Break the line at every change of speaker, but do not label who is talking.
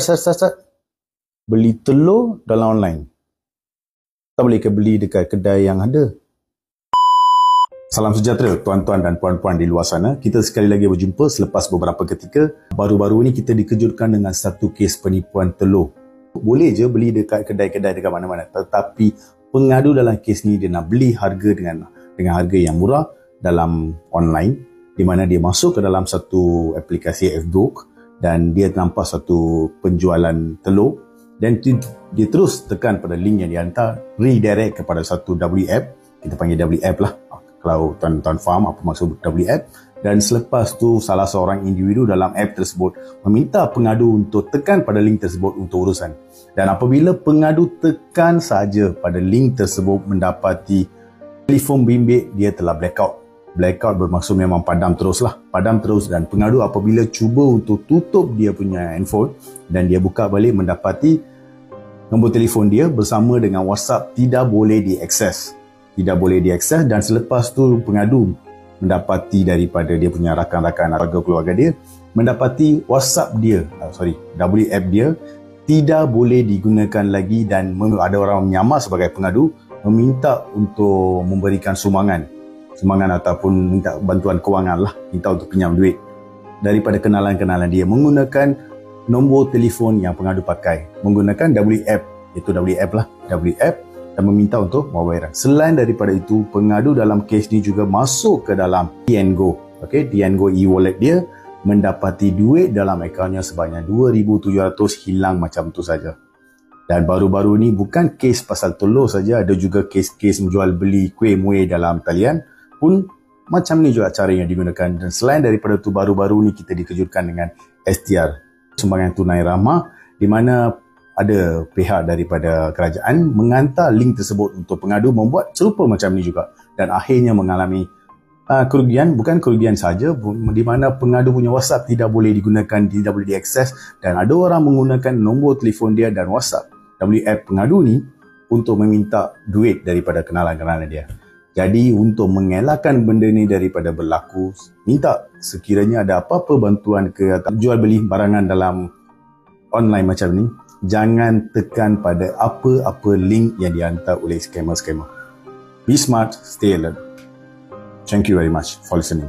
sat. Beli telur dalam online. Tak boleh ke beli dekat kedai yang ada? Salam sejahtera tuan-tuan dan puan-puan di luar sana. Kita sekali lagi berjumpa selepas beberapa ketika. Baru-baru ini kita dikejutkan dengan satu kes penipuan telur. Boleh je beli dekat kedai-kedai dekat mana-mana. Tetapi pengadu dalam kes ni dia nak beli harga dengan harga yang murah dalam online, di mana dia masuk ke dalam satu aplikasi Fbook dan dia nampak satu penjualan telur dan dia terus tekan pada link yang dihantar, redirect kepada satu WF. Kita panggil WF lah kalau tuan-tuan faham apa maksud WF. Dan selepas tu salah seorang individu dalam app tersebut meminta pengadu untuk tekan pada link tersebut untuk urusan. Dan apabila pengadu tekan saja pada link tersebut, mendapati telefon bimbit dia telah blackout. Blackout bermaksud memang padam terus lah. Padam terus, dan pengadu apabila cuba untuk tutup dia punya handphone dan dia buka balik, mendapati nombor telefon dia bersama dengan WhatsApp tidak boleh diakses. Tidak boleh diakses. Dan selepas tu pengadu mendapati daripada dia punya rakan-rakan atau keluarga dia, mendapati WhatsApp dia, WF dia tidak boleh digunakan lagi, dan ada orang menyamar sebagai pengadu meminta untuk memberikan sumbangan ataupun minta bantuan kewangan lah, minta untuk pinjam duit daripada kenalan-kenalan dia menggunakan nombor telefon yang pengadu pakai, menggunakan WF, iaitu WF dan meminta untuk pembayaran. Selain daripada itu, pengadu dalam kes ni juga masuk ke dalam TNGO. TNGO e-wallet dia, mendapati duit dalam akaunnya sebanyak 2,700 hilang macam tu saja. Dan baru-baru ni bukan kes pasal telur saja, ada juga kes-kes menjual beli kuih muih dalam talian pun macam ni juga cara yang digunakan. Dan selain daripada tu, baru-baru ni kita dikejutkan dengan STR, sumbangan tunai ramah, di mana ada pihak daripada kerajaan menghantar link tersebut untuk pengadu membuat serupa macam ni juga, dan akhirnya mengalami kerugian. Bukan kerugian saja, di mana pengadu punya WhatsApp tidak boleh digunakan, tidak boleh diakses, dan ada orang menggunakan nombor telefon dia dan WhatsApp WF pengadu ni untuk meminta duit daripada kenalan-kenalan dia. Jadi untuk mengelakkan benda ni daripada berlaku, minta sekiranya ada apa-apa bantuan ke atau jual beli barangan dalam online macam ni, jangan tekan pada apa-apa link yang dihantar oleh scammer-scammer. Be smart, stay alert. Thank you very much for listening.